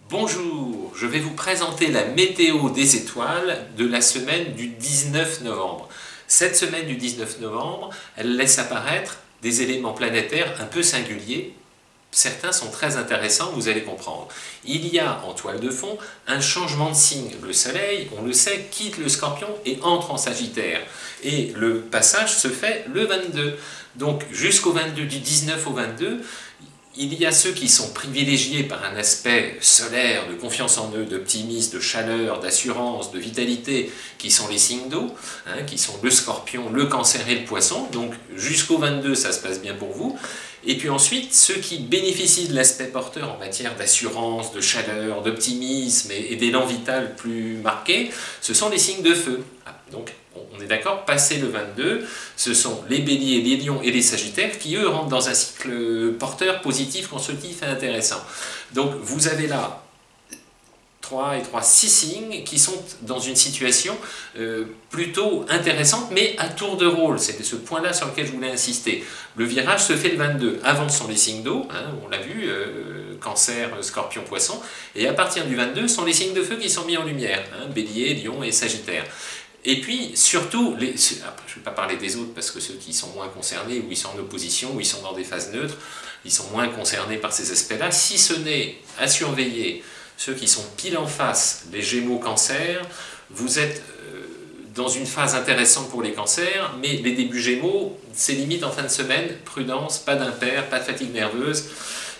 Bonjour, je vais vous présenter la météo des étoiles de la semaine du 19 novembre. Cette semaine du 19 novembre, elle laisse apparaître des éléments planétaires un peu singuliers. Certains sont très intéressants, vous allez comprendre. Il y a en toile de fond un changement de signe. Le soleil, on le sait, quitte le Scorpion et entre en Sagittaire. Et le passage se fait le 22. Donc jusqu'au 22, du 19 au 22, il y a ceux qui sont privilégiés par un aspect solaire, de confiance en eux, d'optimisme, de chaleur, d'assurance, de vitalité, qui sont les signes d'eau, qui sont le Scorpion, le Cancer et le Poisson. Donc jusqu'au 22, ça se passe bien pour vous. Et puis ensuite, ceux qui bénéficient de l'aspect porteur en matière d'assurance, de chaleur, d'optimisme et d'élan vital plus marqué, ce sont les signes de feu. Donc on est d'accord, passé le 22, ce sont les béliers, les lions et les sagittaires qui eux rentrent dans un cycle porteur, positif, constructif et intéressant. Donc vous avez là 6 signes qui sont dans une situation plutôt intéressante, mais à tour de rôle. C'était ce point-là sur lequel je voulais insister. Le virage se fait le 22. Avant sont les signes d'eau, on l'a vu, Cancer, Scorpion, Poisson, et à partir du 22 sont les signes de feu qui sont mis en lumière, Bélier, Lion et Sagittaire. Et puis, surtout, je ne vais pas parler des autres, parce que ceux qui sont moins concernés, ou ils sont en opposition, ou ils sont dans des phases neutres, ils sont moins concernés par ces aspects-là, si ce n'est à surveiller ceux qui sont pile en face, les Gémeaux, Cancer. Vous êtes dans une phase intéressante pour les cancers, mais les débuts Gémeaux, c'est limite en fin de semaine, prudence, pas d'impair, pas de fatigue nerveuse,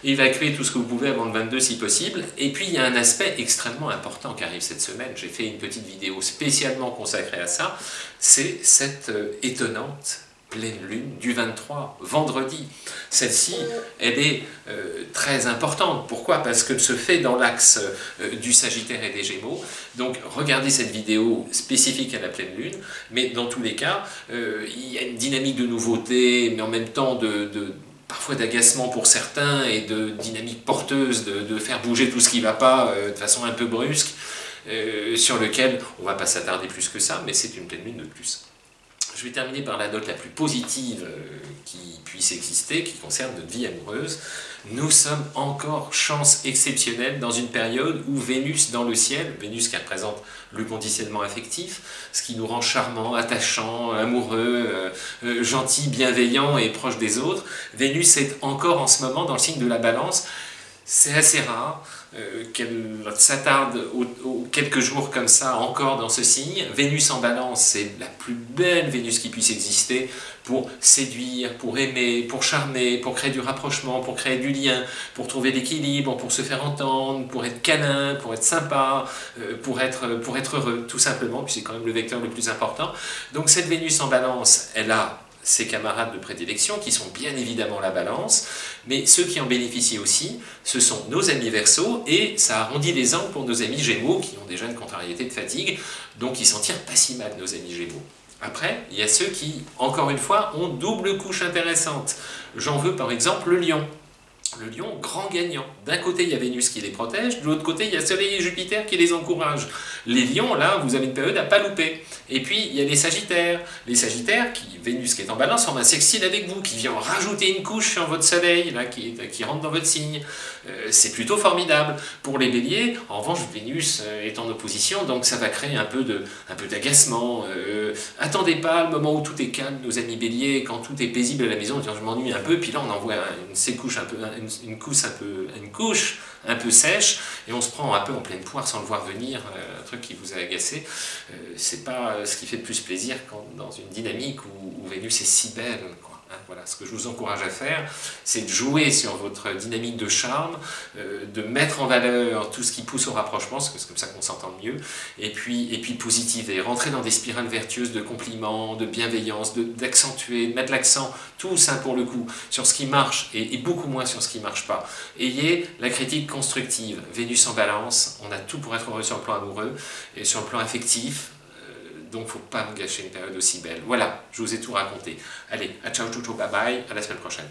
évacuez tout ce que vous pouvez avant le 22 si possible. Et puis il y a un aspect extrêmement important qui arrive cette semaine, j'ai fait une petite vidéo spécialement consacrée à ça, c'est cette étonnante pleine lune du 23, vendredi. Celle-ci, elle est très importante. Pourquoi? Parce qu'elle se fait dans l'axe du Sagittaire et des Gémeaux. Donc regardez cette vidéo spécifique à la pleine lune, mais dans tous les cas, il y a une dynamique de nouveauté, mais en même temps parfois d'agacement pour certains et de dynamique porteuse de faire bouger tout ce qui ne va pas de façon un peu brusque, sur lequel on ne va pas s'attarder plus que ça, mais c'est une pleine lune de plus. Je vais terminer par la note la plus positive qui puisse exister, qui concerne notre vie amoureuse. Nous sommes encore chance exceptionnelle dans une période où Vénus dans le ciel, Vénus qui représente le conditionnement affectif, ce qui nous rend charmants, attachants, amoureux, gentils, bienveillants et proches des autres, Vénus est encore en ce moment dans le signe de la Balance. C'est assez rare qu'elle s'attarde quelques jours comme ça encore dans ce signe. Vénus en Balance, c'est la plus belle Vénus qui puisse exister pour séduire, pour aimer, pour charmer, pour créer du rapprochement, pour créer du lien, pour trouver l'équilibre, pour se faire entendre, pour être câlin, pour être sympa, pour être heureux, tout simplement, puis c'est quand même le vecteur le plus important. Donc cette Vénus en Balance, elle a ses camarades de prédilection, qui sont bien évidemment la Balance, mais ceux qui en bénéficient aussi, ce sont nos amis Verseaux, et ça arrondit les angles pour nos amis Gémeaux, qui ont déjà une contrariété de fatigue, donc ils s'en tirent pas si mal, nos amis Gémeaux. Après, il y a ceux qui, encore une fois, ont double couche intéressante. J'en veux par exemple le Lion. Le Lion, grand gagnant. D'un côté, il y a Vénus qui les protège, de l'autre côté, il y a Soleil et Jupiter qui les encouragent. Les Lions, là, vous avez une période à pas louper. Et puis, il y a les Sagittaires. Les Sagittaires, Vénus qui est en Balance, forment un sextile avec vous, qui vient rajouter une couche sur votre Soleil, là, qui rentre dans votre signe. C'est plutôt formidable. Pour les Béliers, en revanche, Vénus est en opposition, donc ça va créer un peu d'agacement. Attendez pas le moment où tout est calme, nos amis Béliers, quand tout est paisible à la maison, je m'ennuie un peu, puis là on envoie une couche un peu sèche, et on se prend un peu en pleine poire sans le voir venir, un truc qui vous a agacé. C'est pas ce qui fait le plus plaisir dans une dynamique où Vénus est si belle, quoi. Voilà, ce que je vous encourage à faire, c'est de jouer sur votre dynamique de charme, de mettre en valeur tout ce qui pousse au rapprochement, parce que c'est comme ça qu'on s'entend mieux, et puis positiver, rentrer dans des spirales vertueuses de compliments, de bienveillance, d'accentuer, de mettre l'accent, tout ça pour le coup, sur ce qui marche et beaucoup moins sur ce qui ne marche pas. Ayez la critique constructive. Vénus en Balance, on a tout pour être heureux sur le plan amoureux et sur le plan affectif. Donc il ne faut pas me gâcher une période aussi belle. Voilà, je vous ai tout raconté. Allez, à ciao, ciao, ciao, bye bye, à la semaine prochaine.